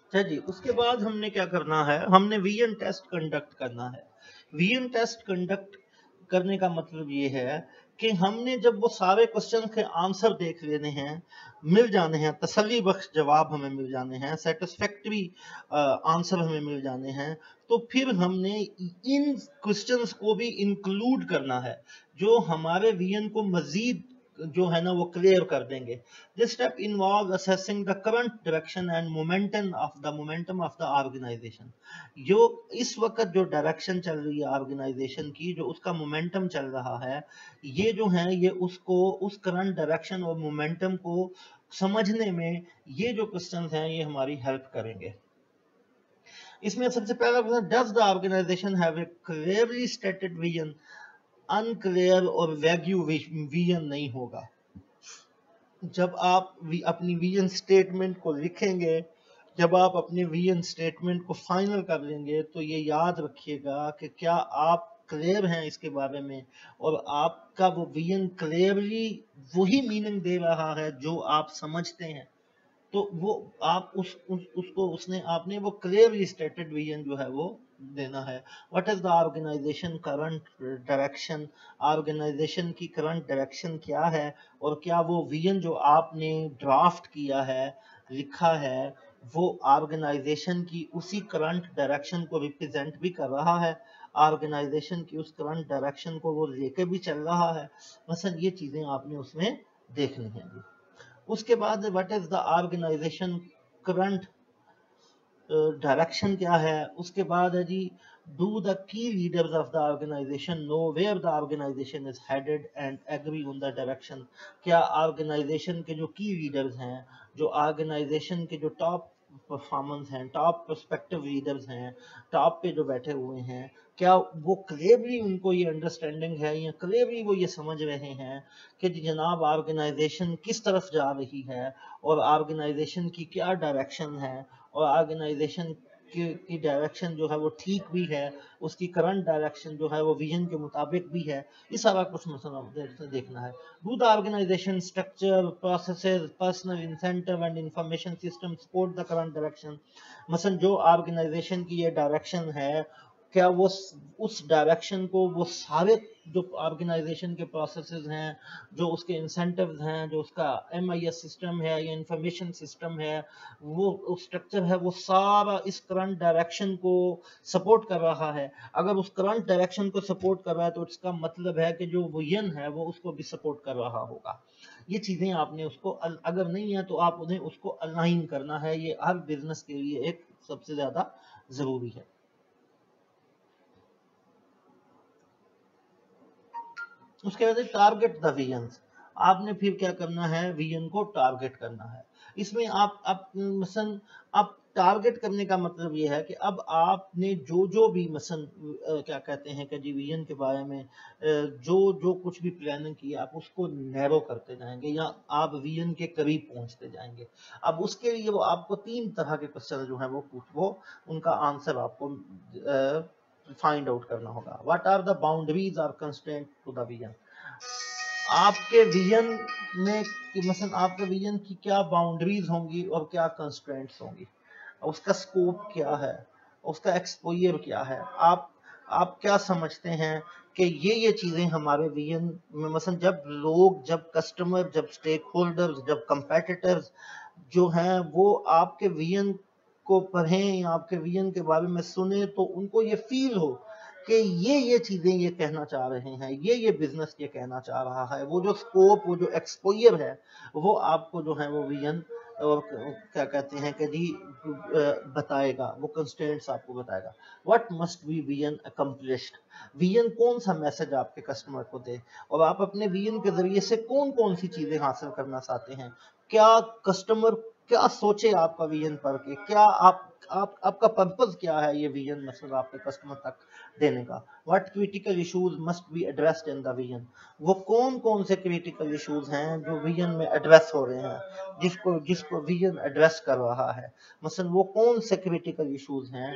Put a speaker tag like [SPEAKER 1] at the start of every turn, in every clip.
[SPEAKER 1] اچھا جی، اس کے بعد ہم نے کیا کرنا ہے، ہم نے وی این ٹیسٹ کنڈکٹ کرنا ہے. وی این ٹیسٹ کنڈکٹ کرنے کا مطلب یہ ہے کہ ہم نے جب وہ سارے کوشچن کے آنسر دیکھ لینے ہیں، مل جانے ہیں، تسلی بخش جواب ہمیں مل جانے ہیں، سیٹسفیکٹری آنسر ہمیں مل جانے ہیں، تو پھر ہم نے ان کوشچنس کو بھی انکلوڈ کرنا ہے جو ہمارے وی این کو مزید جو ہے نا وہ کلیئر کر دیں گے. This step involves assessing the current direction and momentum of the organization. جو اس وقت جو ڈائریکشن چل رہی ہے آرگنائزیشن کی، جو اس کا مومنٹم چل رہا ہے، یہ جو ہے یہ اس کو اس کرنٹ ڈائریکشن اور مومنٹم کو سمجھنے میں یہ جو کوسچنز ہیں یہ ہماری ہیلپ کریں گے. اس میں سب سے پہلا does the organization have a clearly stated vision. Unclear اور ویگیو ویژن نہیں ہوگا. جب آپ اپنی ویژن سٹیٹمنٹ کو لکھیں گے، جب آپ اپنے ویژن سٹیٹمنٹ کو فائنل کر لیں گے، تو یہ یاد رکھیے گا کہ کیا آپ کلیئر ہیں اس کے بارے میں، اور آپ کا وہ ویژن کلیئرلی وہی میننگ دے رہا ہے جو آپ سمجھتے ہیں. تو وہ آپ آپ نے وہ کلیئرلی اسٹیٹڈ ویژن جو ہے وہ دینا ہے. What is the organization current direction? Organization کی کرنٹ ڈائریکشن کیا ہے، اور کیا وہ ویژن جو آپ نے ڈرافٹ کیا ہے، لکھا ہے، وہ آرگنائزیشن کی اسی کرنٹ ڈائریکشن کو ریپرزینٹ بھی کر رہا ہے، آرگنائزیشن کی اس کرنٹ ڈائریکشن کو وہ لے کے بھی چل رہا ہے. مثلا یہ چیزیں آپ نے اس میں دیکھنی ہیں. اس کے بعد what is the organization current direction کیا ہے. اس کے بعد ہے جی do the key leaders of the organization know where the organization is headed and agree on the direction. کیا آرگنائزیشن کے جو کی لیڈرز ہیں، جو آرگنائزیشن کے جو ٹاپ پرفارمنس ہیں، ٹاپ پرسپیکٹو لیڈرز ہیں، ٹاپ پہ جو بیٹھے ہوئے ہیں، کیا وہ کلیئرلی ان کو یہ انڈرسٹینڈنگ ہے، یا کلیئرلی وہ یہ سمجھ رہے ہیں کہ جناب آرگنائزیشن کس طرف جا رہی ہے، اور آرگنائزیشن کی کیا ڈائریکشن ہے، اور آرگنائزیشن کی ڈائریکشن جو ہے وہ ٹھیک بھی ہے، اس کی کرنٹ ڈائریکشن جو ہے وہ ویژن کے مطابق بھی ہے. یہ سارا کچھ مثلا دیکھنا ہے. Do the organization structure, processes, personnel incentive and information system support the current direction. مثلا جو آرگنائزیشن کی یہ ڈائریکشن ہے، کیا وہ اس ڈائریکشن کو وہ سارے جو آرگنائزیشن کے پروسیسز ہیں، جو اس کے انسینٹیوز ہیں، جو اس کا ایم آئی ایس سسٹم ہے یا انفارمیشن سسٹم ہے، وہ اسٹرکچر ہے، وہ سارا اس کرنٹ ڈائریکشن کو سپورٹ کر رہا ہے. اگر اس کرنٹ ڈائریکشن کو سپورٹ کر رہا ہے تو اس کا مطلب ہے کہ جو ویژن ہے وہ اس کو بھی سپورٹ کر رہا ہوگا. یہ چیزیں آپ نے اس کو اگر نہیں ہے تو آپ انہیں اس کو الائن کرنا ہے. یہ ہر بزنس کے لیے ایک سب سے زیادہ ضروری ہے. اس کے بعد ٹارگٹ دا ویژنز. آپ نے پھر کیا کرنا ہے، ویژن کو ٹارگٹ کرنا ہے. اس میں آپ مثلا آپ ٹارگٹ کرنے کا مطلب یہ ہے کہ اب آپ نے جو بھی مثلا کیا کہتے ہیں کہ جی ویژن کے بارے میں جو کچھ بھی پلاننگ کی آپ اس کو نیرو کرتے جائیں گے، یا آپ ویژن کے قریب پہنچتے جائیں گے. اب اس کے لیے وہ آپ کو 3 طرح کے کوسچن جو ہیں وہ ان کا آنسر آپ کو فائنڈ آؤٹ کرنا ہوگا. واٹ آر دا باؤنڈریز اور کنسٹرینٹ ٹو دا ویژن؟ آپ کے ویژن میں مثلا آپ کے ویژن کی کیا باؤنڈریز ہوں گی اور کیا کنسٹرینٹس ہوں گی، اس کا سکوپ کیا ہے، اس کا ایکسپوئر کیا ہے. آپ کیا سمجھتے ہیں کہ یہ چیزیں ہمارے ویژن میں، مثلا جب کسٹمر، جب سٹیک ہولڈرز، جب کمپیٹیٹرز جو ہیں وہ آپ کے ویژن کو پڑھیں یا آپ کے ویژن کے بارے میں سنیں، تو ان کو یہ فیل ہو کہ یہ چیزیں یہ کہنا چاہ رہے ہیں، یہ بزنس یہ کہنا چاہ رہا ہے. وہ جو سکوپ، وہ جو ایکسپوئر ہے، وہ آپ کو جو ہے وہ ویژن اور کیا کہتے ہیں کہ جی بتائے گا، وہ کنسٹرینٹس آپ کو بتائے گا. What must be vision accomplished? Vision کون سا میسج آپ کے کسٹمر کو دے، اور آپ اپنے ویژن کے ذریعے سے کون سی چیزیں حاصل کرنا چاہتے ہیں. کیا کسٹمر کیا سوچے آپ کا ویژن پڑھ کے، کیا آپ کا پرپز کیا ہے یہ ویژن مثلا آپ کے کسٹمر تک دینے کا. What critical issues must be addressed in the vision? وہ کون سے کریٹیکل ایشوز ہیں جو ویژن میں ایڈریس ہو رہے ہیں، جس کو ویژن ایڈریس کر رہا ہے. مثلا وہ کون سے کریٹیکل ایشوز ہیں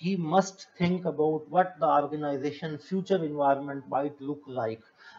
[SPEAKER 1] he must think about what the organization future environment might look like।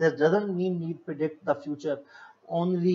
[SPEAKER 1] This doesn't mean you predict the future only।